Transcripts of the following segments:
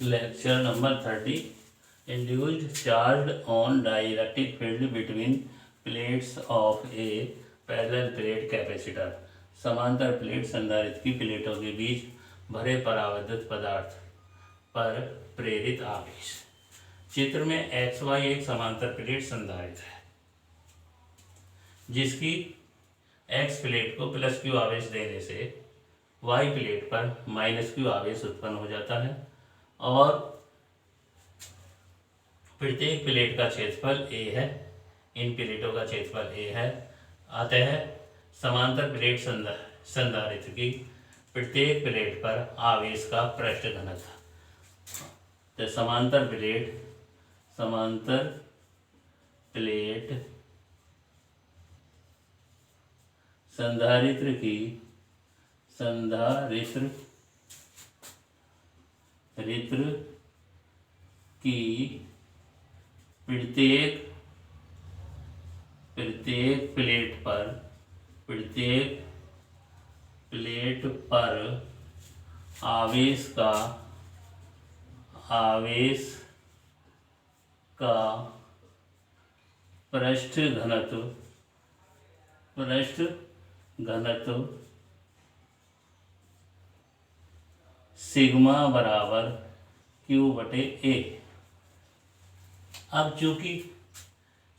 Lecture number 30. Induced charge on dielectric field between plates of a parallel plate capacitor. समांतर plate संधारित्र की प्लेटों के बीच भरे परावर्तित पदार्थ पर प्रेरित आवेश। चित्र में XY एक समांतर प्लेट संधारित्र है जिसकी X प्लेट को प्लस Q आवेश देने से Y प्लेट पर माइनस Q आवेश उत्पन्न हो जाता है और प्रत्येक प्लेट का क्षेत्रफल A है। इन प्लेटों का क्षेत्रफल A है। अतः समांतर प्लेट संधारित्र की प्रत्येक प्लेट पर आवेश का पृष्ठ घनत्व। तो समांतर प्लेट संधारित्र की प्रत्येक प्लेट पर आवेश का पृष्ठ घनत्व सिग्मा बराबर Q/A। अब चूंकि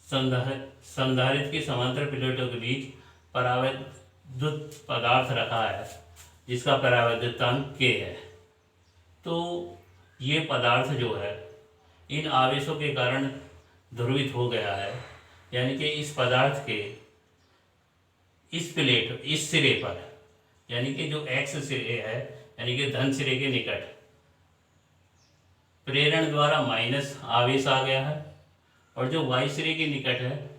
संधारित्र की समांतर प्लेटों के बीच परावैद्युत पदार्थ रखा है जिसका परावैद्युतांक K है, तो ये पदार्थ जो है इन आवेशों के कारण ध्रुवित हो गया है। यानी कि इस पदार्थ के इस सिरे पर, यानी कि जो X सिरे है यानी कि धन सिरे के निकट प्रेरण द्वारा माइनस आवेश आ गया है और जो Y सिरे के निकट है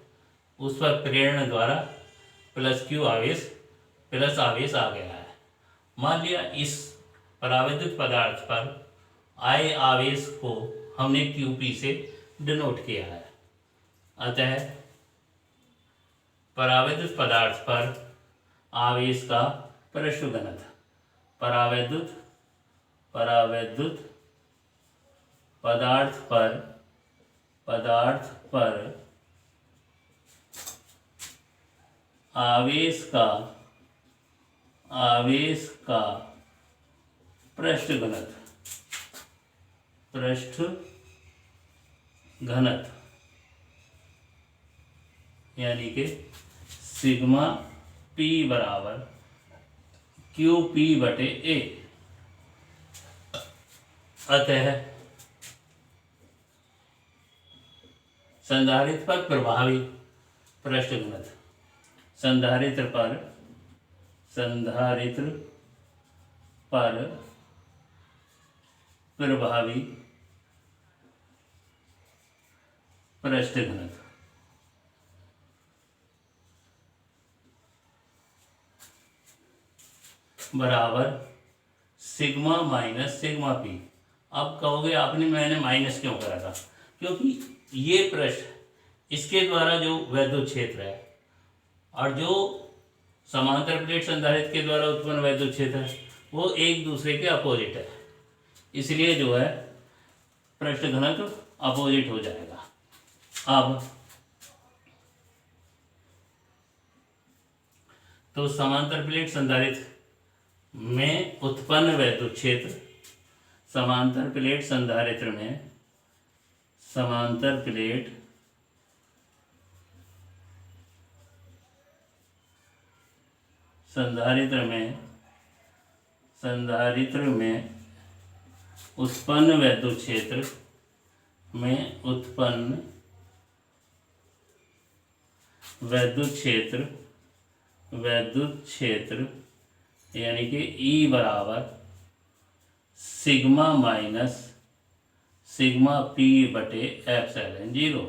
उस पर प्रेरण द्वारा प्लस आवेश आ गया है। मान लिया इस परावैद्युत पदार्थ पर आए आवेश को हमने QP से डिनोट किया है। अतः परावैद्युत पदार्थ पर आवेश का पृष्ठ घनत्व परावैद्युत पदार्थ पर आवेश का पृष्ठ घनत्व यानी कि सिग्मा P बराबर QP/A। अतः संधारित्र पर प्रभावी पृष्ठ घनत्व संधारित्र पर प्रभावी पृष्ठ घनत्व बराबर सिग्मा माइनस सिग्मा P। अब कहोगे आपने मैंने माइनस क्यों करा था? क्योंकि ये पृष्ठ इसके द्वारा जो वैद्युत क्षेत्र है और जो समांतर प्लेट संधारित्र के द्वारा उत्पन्न वैद्युत क्षेत्र है वो एक दूसरे के अपोजिट है, इसलिए जो है पृष्ठ घनत्व अपोजिट हो जाएगा। अब तो समांतर प्लेट संधारित्र में उत्पन्न वैद्युत क्षेत्र समांतर प्लेट संधारित्र में उत्पन्न वैद्युत क्षेत्र यानी कि E बराबर सिग्मा माइनस सिग्मा P/ε0,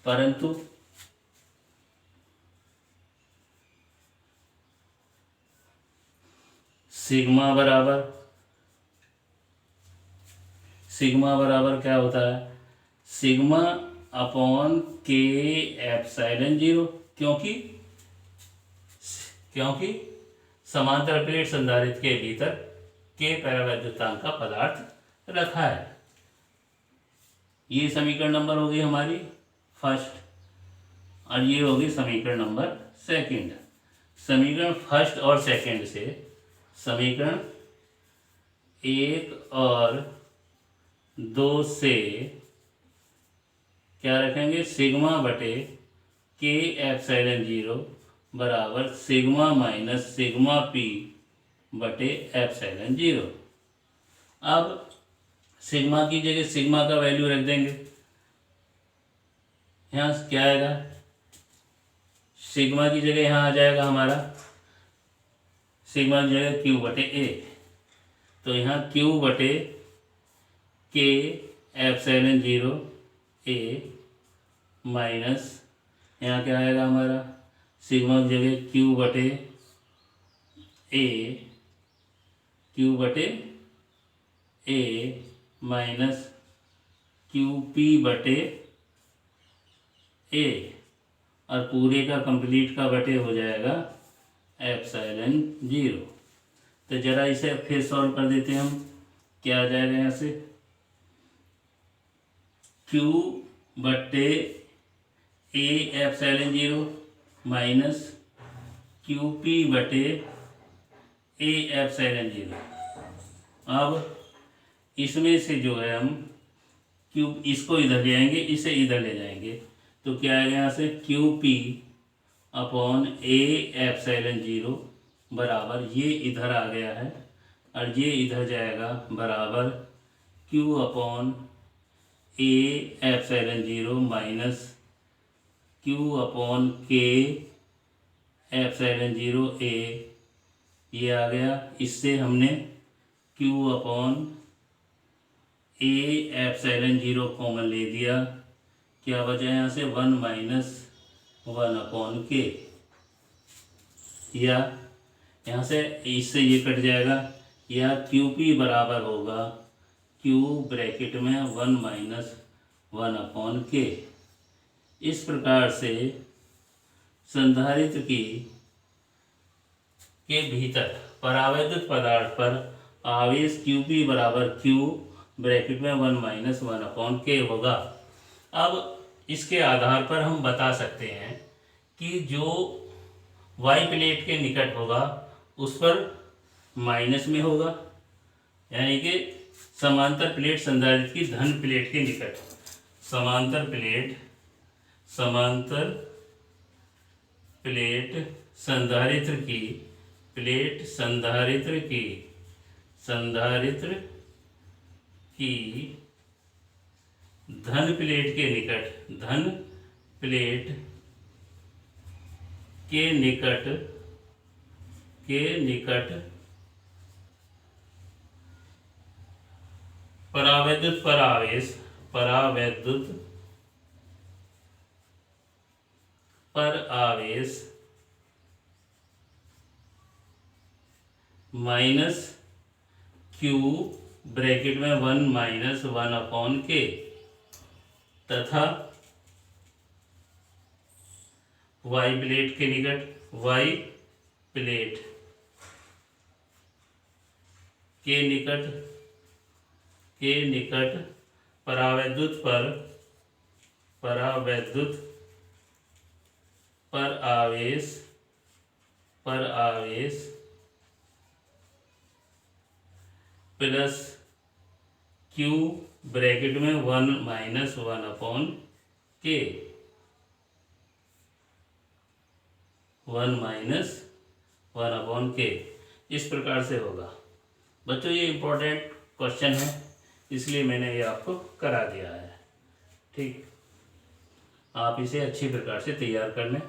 परंतु सिग्मा बराबर क्या होता है? सिग्मा अपॉन K/ε0, क्योंकि समांतर प्लेट संधारित्र के भीतर K परावैद्युतांक का पदार्थ रखा है। ये समीकरण नंबर होगी हमारी फर्स्ट और ये होगी समीकरण नंबर सेकंड। समीकरण फर्स्ट और सेकंड से समीकरण 1 और 2 से क्या रखेंगे, सिग्मा बटे के एप्सिलॉन 0 बराबर सिग्मा माइनस सिग्मा पी बटे एप्सिलॉन 0। अब सिग्मा की जगह सिग्मा का वैल्यू रख देंगे। यहाँ क्या आएगा, सिग्मा की जगह यहाँ आ जाएगा हमारा सिग्मा की जगह क्यू बटे ए, तो यहाँ क्यू बटे के एप्सिलॉन 0 ए माइनस यहाँ क्या आएगा हमारा सिग्मा की जगह क्यू बटे ए माइनस क्यू पी बटे ए और पूरे का कंप्लीट का बटे हो जाएगा एप्सिलॉन 0। तो जरा इसे फिर सॉल्व कर देते हैं हम। क्या आ जाएगा यहाँ से, Q बटे A epsilon 0 minus Q P बटे ए एप्सिलॉन 0। अब इसमें से जो है हम क्यूब इसको इधर ले आएंगे, इसे इधर ले जाएंगे, तो क्या आएगा यहाँ से Q P upon A epsilon 0 बराबर ये इधर आ गया है और ये इधर जाएगा बराबर Q upon A epsilon 0 minus Q upon के एप्सिलॉन 0 ए, ये आ गया। इससे हमने Q upon A epsilon 0 common ले दिया। क्या बचा यहाँ से 1 माइनस 1 अपॉन के, या यहाँ से इससे ये कट जाएगा, या क्यू पी बराबर होगा क्यू ब्रैकेट में 1 माइनस 1 अपॉन के। इस प्रकार से संधारित्र के भीतर परावैद्युत पदार्थ पर आवेश क्यू पी बराबर क्यू ब्रैकेट में 1 माइनस 1 अपॉन के होगा। अब इसके आधार पर हम बता सकते हैं कि जो वाई प्लेट के निकट होगा उस पर माइनस में होगा, यानी कि समांतर प्लेट संधारित्र की धन प्लेट के निकट, समांतर प्लेट संधारित्र की धन प्लेट के निकट परावैद्युत पर आवेश माइनस क्यू ब्रैकेट में 1 माइनस 1 अपॉन के तथा वाई प्लेट के निकट के निकट परावैद्युत पर आवेश प्लस क्यू ब्रैकेट में 1 माइनस 1 अपॉन के, 1 माइनस 1 अपॉन के, इस प्रकार से होगा। बच्चों ये इम्पोर्टेंट क्वेश्चन है, इसलिए मैंने ये आपको करा दिया है। ठीक, आप इसे अच्छी प्रकार से तैयार कर लें।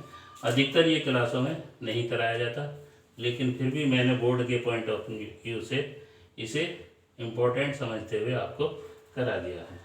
अधिकतर ये क्लासों में नहीं कराया जाता, लेकिन फिर भी मैंने बोर्ड के पॉइंट ऑफ व्यू से इसे इम्पोर्टेंट समझते हुए आपको करा दिया है।